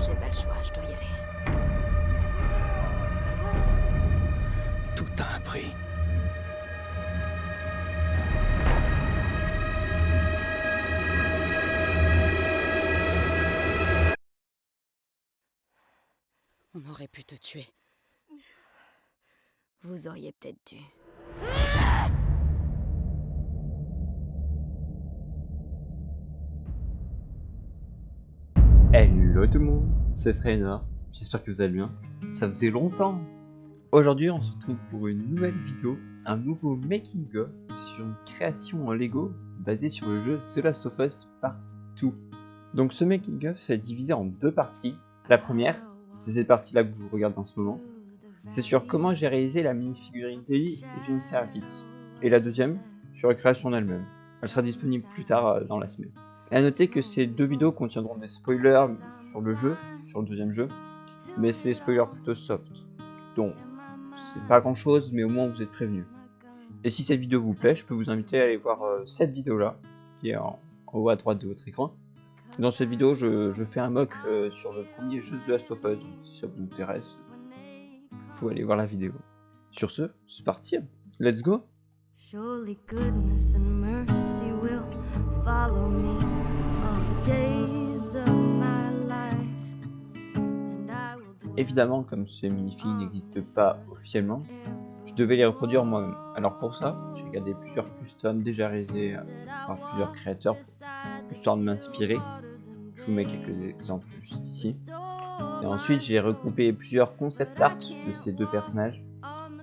J'ai pas le choix, je dois y aller. Tout a un prix. On aurait pu te tuer. Vous auriez peut-être dû. Hello tout le monde, c'est Srainer, j'espère que vous allez bien, ça faisait longtemps. Aujourd'hui on se retrouve pour une nouvelle vidéo, un nouveau making of sur une création en Lego basée sur le jeu The Last of Us Part 2. Donc ce making of c'est divisé en deux parties. La première, c'est cette partie là que vous regardez en ce moment, c'est sur comment j'ai réalisé la mini-figurine d'Ellie et d'une Seraphite. Et la deuxième, sur la création en elle-même. Elle sera disponible plus tard dans la semaine. Et à noter que ces deux vidéos contiendront des spoilers sur le jeu, sur le deuxième jeu, mais c'est des spoilers plutôt soft. Donc, c'est pas grand chose, mais au moins vous êtes prévenus. Et si cette vidéo vous plaît, je peux vous inviter à aller voir cette vidéo là, qui est en haut à droite de votre écran. Dans cette vidéo, je fais un mock sur le premier jeu The Last of Us, donc si ça vous intéresse, vous pouvez aller voir la vidéo. Sur ce, c'est parti, let's go! Surely goodness and mercy will follow me all the days of my life. And I will do Évidemment, comme ces mini-filles n'existent pas officiellement, je devais les reproduire moi-même. Alors pour ça, j'ai regardé plusieurs customs déjà réalisés par plusieurs créateurs, histoire de m'inspirer. Je vous mets quelques exemples juste ici. Et ensuite, j'ai regroupé plusieurs concept art de ces deux personnages.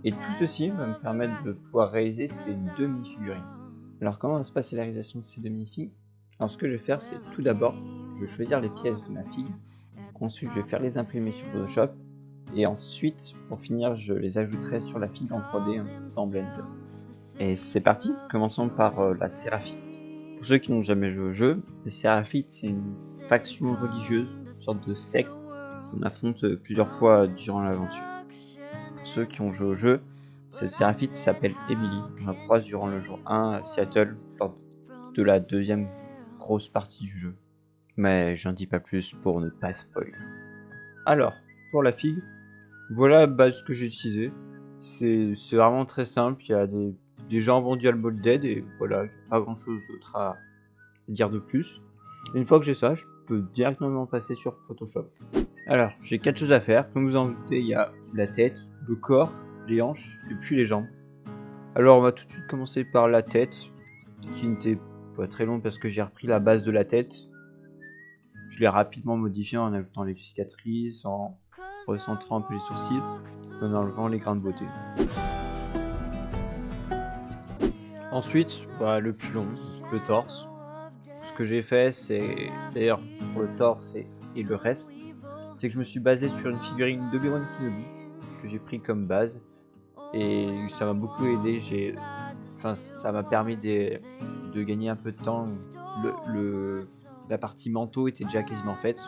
Et tout ceci va me permettre de pouvoir réaliser ces deux mini-figurines. Alors comment va se passer la réalisation de ces deux mini-figues? Alors ce que je vais faire, c'est tout d'abord, je vais choisir les pièces de ma figue. Ensuite, je vais faire les imprimer sur Photoshop. Et ensuite, pour finir, je les ajouterai sur la figue en 3D dans Blender. Et c'est parti, commençons par la Séraphite. Pour ceux qui n'ont jamais joué au jeu, les Séraphites, c'est une faction religieuse, une sorte de secte qu'on affronte plusieurs fois durant l'aventure. Pour ceux qui ont joué au jeu, cette Séraphite s'appelle Emily. On la croise durant le jour 1 à Seattle, lors de la deuxième grosse partie du jeu. Mais j'en dis pas plus pour ne pas spoiler. Alors, pour la figue, voilà ce que j'ai utilisé. C'est vraiment très simple, il y a des jambes dual molded et voilà, pas grand chose d'autre à dire de plus. Une fois que j'ai ça, je peux directement passer sur Photoshop. Alors, j'ai 4 choses à faire. Comme vous en doutez, il y a la tête, le corps, les hanches et puis les jambes. Alors, on va tout de suite commencer par la tête, qui n'était pas très longue parce que j'ai repris la base de la tête. Je l'ai rapidement modifié en ajoutant les cicatrices, en recentrant un peu les sourcils, en enlevant les grains de beauté. Ensuite, le plus long, le torse. Ce que j'ai fait, c'est, d'ailleurs pour le torse et le reste, c'est que je me suis basé sur une figurine d'Obi-Wan Kenobi que j'ai pris comme base et ça m'a beaucoup aidé. Ça m'a permis de gagner un peu de temps. La partie manteau était déjà quasiment faite,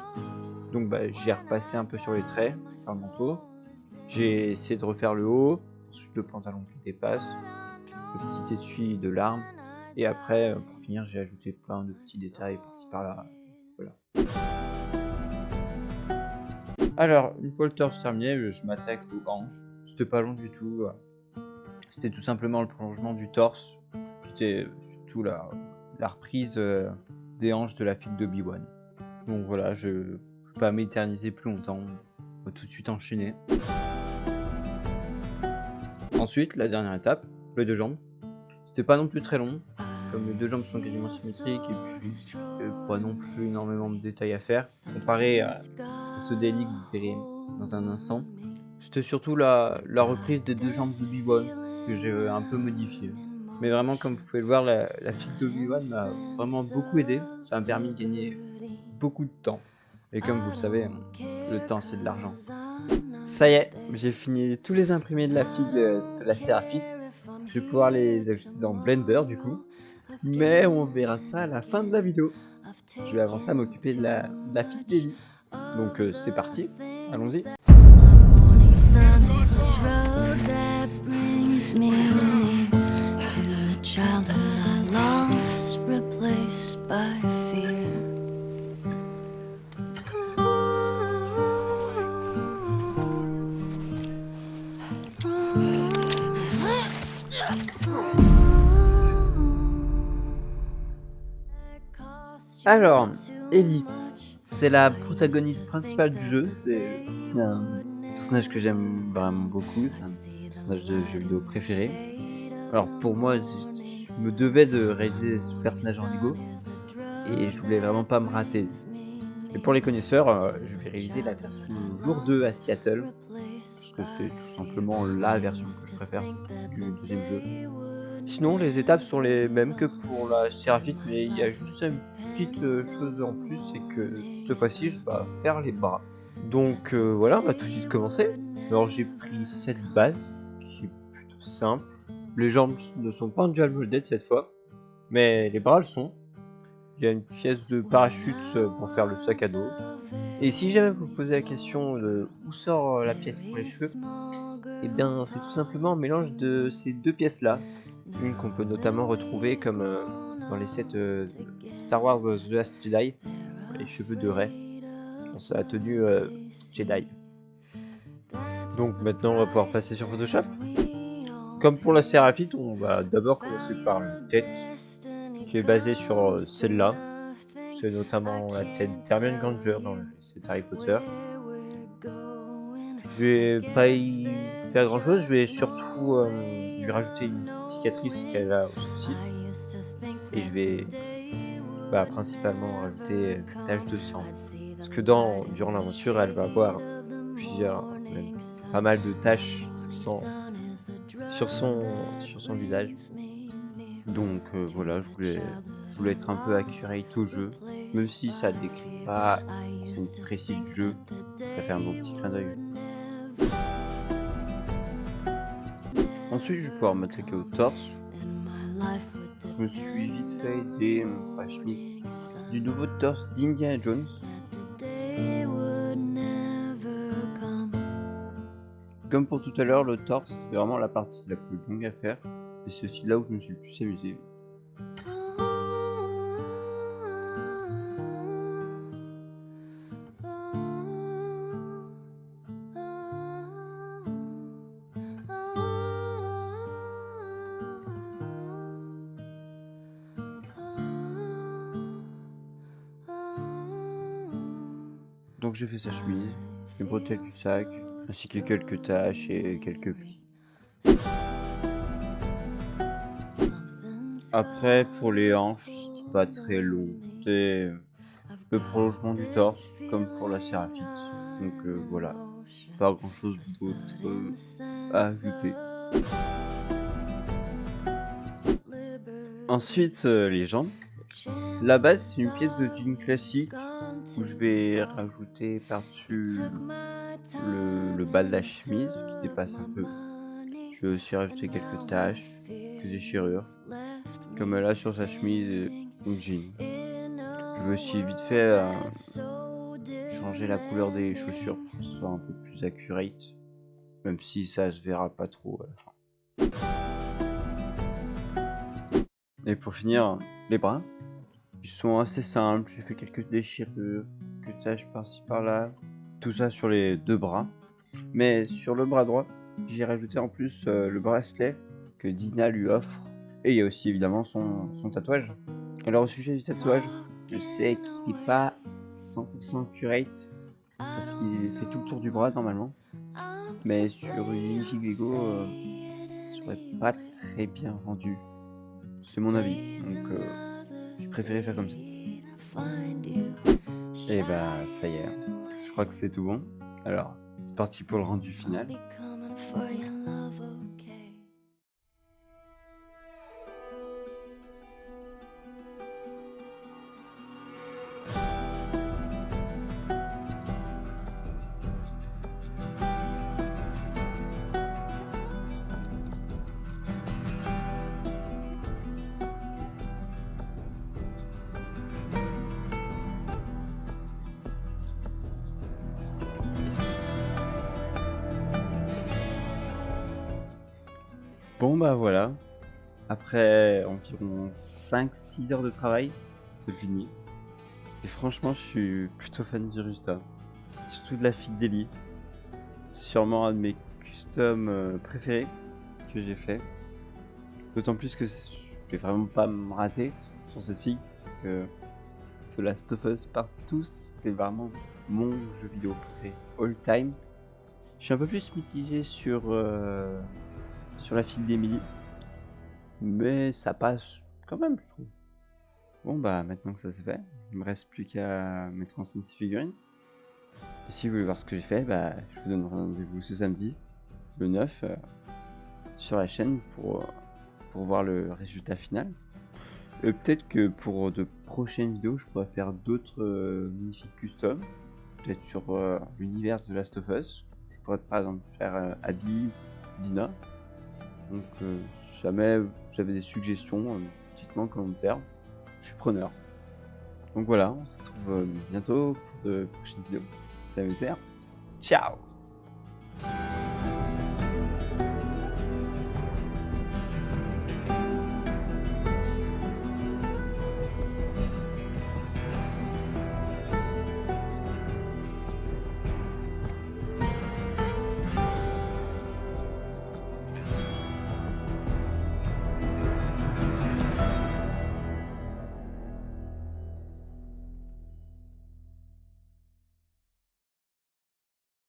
donc j'ai repassé un peu sur les traits, sur le manteau. J'ai essayé de refaire le haut, ensuite le pantalon qui dépasse, le petit étui de l'arme, et après, pour finir, j'ai ajouté plein de petits détails par-ci par-là. Voilà. Alors, une fois le torse terminé, je m'attaque aux hanches. C'était pas long du tout. C'était tout simplement le prolongement du torse. C'était surtout la reprise des hanches de la figue d'Obi-Wan. Donc voilà, je ne peux pas m'éterniser plus longtemps. On va tout de suite enchaîner. Ensuite, la dernière étape, les deux jambes. C'était pas non plus très long. Comme les deux jambes sont quasiment symétriques et puis pas non plus énormément de détails à faire. Comparé à ce daily que vous verrez dans un instant. C'était surtout la reprise des deux jambes d'Obi-Wan que j'ai un peu modifié. Mais vraiment, comme vous pouvez le voir, la figue d'Obi-Wan m'a vraiment beaucoup aidé. Ça m'a permis de gagner beaucoup de temps. Et comme vous le savez, le temps c'est de l'argent. Ça y est, j'ai fini tous les imprimés de la figue de la Séraphite. Je vais pouvoir les ajouter dans Blender du coup. Mais on verra ça à la fin de la vidéo. Je vais avant ça m'occuper de la figue d'Ellie. Donc c'est parti, allons-y. morning sun is the drug that brings me near to the childhood I lost, replaced by fear. Alors, Ellie, c'est la protagoniste principale du jeu. C'est aussi un personnage que j'aime vraiment beaucoup. C'est un personnage de jeu vidéo préféré. Alors pour moi, je me devais de réaliser ce personnage en Lego et je voulais vraiment pas me rater. Et pour les connaisseurs, je vais réaliser la version jour 2 à Seattle, parce que c'est tout simplement la version que je préfère du deuxième jeu. Sinon, les étapes sont les mêmes que pour la Seraphite, mais il y a juste une petite chose en plus, c'est que cette fois-ci, je dois faire les bras. Donc voilà, on va tout de suite commencer. Alors j'ai pris cette base, qui est plutôt simple. Les jambes ne sont pas en dual molded cette fois, mais les bras le sont. Il y a une pièce de parachute pour faire le sac à dos. Et si jamais vous vous posez la question de où sort la pièce pour les cheveux, eh bien c'est tout simplement un mélange de ces deux pièces-là. Une qu'on peut notamment retrouver comme dans les sets Star Wars The Last Jedi, les cheveux de Rey, dans sa tenue Jedi. Donc maintenant on va pouvoir passer sur Photoshop. Comme pour la Seraphite, on va d'abord commencer par une tête qui est basée sur celle-là. C'est notamment la tête d'Hermione Granger dans le set Harry Potter. Je vais pas y faire grand chose, je vais surtout lui rajouter une petite cicatrice qu'elle a au sourcil. Et je vais principalement rajouter une tache de sang. Parce que durant l'aventure, elle va avoir même pas mal de taches de sang sur son visage. Donc voilà, je voulais être un peu accurate au jeu, même si ça décrit pas la scène précise du jeu, ça fait un bon petit clin d'œil. Ensuite, je vais pouvoir m'attaquer au torse. Je me suis vite fait aider du nouveau torse d'Indiana Jones. Comme pour tout à l'heure, le torse, c'est vraiment la partie la plus longue à faire. Et c'est aussi là où je me suis le plus amusé. Donc j'ai fait sa chemise, les bretelles du sac, ainsi que quelques taches et quelques plis. Après, pour les hanches, c'est pas très long. C'est le prolongement du torse, comme pour la Seraphite. Donc voilà, pas grand chose d'autre à ajouter. Ensuite, les jambes. La base, c'est une pièce de jean classique où je vais rajouter par-dessus le bas de la chemise qui dépasse un peu. Je vais aussi rajouter quelques taches, des déchirures, comme là sur sa chemise ou jean. Je vais aussi vite fait changer la couleur des chaussures pour que ce soit un peu plus accurate, même si ça se verra pas trop à la fin. Et pour finir, les bras. Ils sont assez simples, j'ai fait quelques déchirures, quelques taches par-ci par-là, tout ça sur les deux bras. Mais sur le bras droit, j'ai rajouté en plus le bracelet que Dina lui offre. Et il y a aussi évidemment son tatouage. Alors au sujet du tatouage, je sais qu'il n'est pas 100% accurate, parce qu'il fait tout le tour du bras normalement. Mais sur une minifig Lego, ça serait pas très bien rendu. C'est mon avis, donc j'ai préféré faire comme ça. Et bah ça y est, je crois que c'est tout bon. Alors, c'est parti pour le rendu final. Bon bah voilà, après environ 5-6 heures de travail, c'est fini. Et franchement, je suis plutôt fan du résultat. Surtout de la figue d'Ellie. Sûrement un de mes customs préférés que j'ai fait. D'autant plus que je vais vraiment pas me rater sur cette figue. Parce que The Last of Us Part 2, c'est vraiment mon jeu vidéo préféré all time. Je suis un peu plus mitigé sur la fille d'Emily, mais ça passe quand même, je trouve. Bon bah maintenant que ça c'est fait, il me reste plus qu'à mettre en scène ces figurines. Et si vous voulez voir ce que j'ai fait, bah je vous donne rendez-vous ce samedi, le 9, sur la chaîne pour voir le résultat final. Et peut-être que pour de prochaines vidéos, je pourrais faire d'autres magnifiques custom, peut-être sur l'univers de The Last of Us. Je pourrais par exemple faire Abby, Dina. Donc si jamais vous avez des suggestions, dites-moi en commentaire. Je suis preneur. Donc voilà, on se retrouve bientôt pour de prochaines vidéos. C'était MSR. Ciao!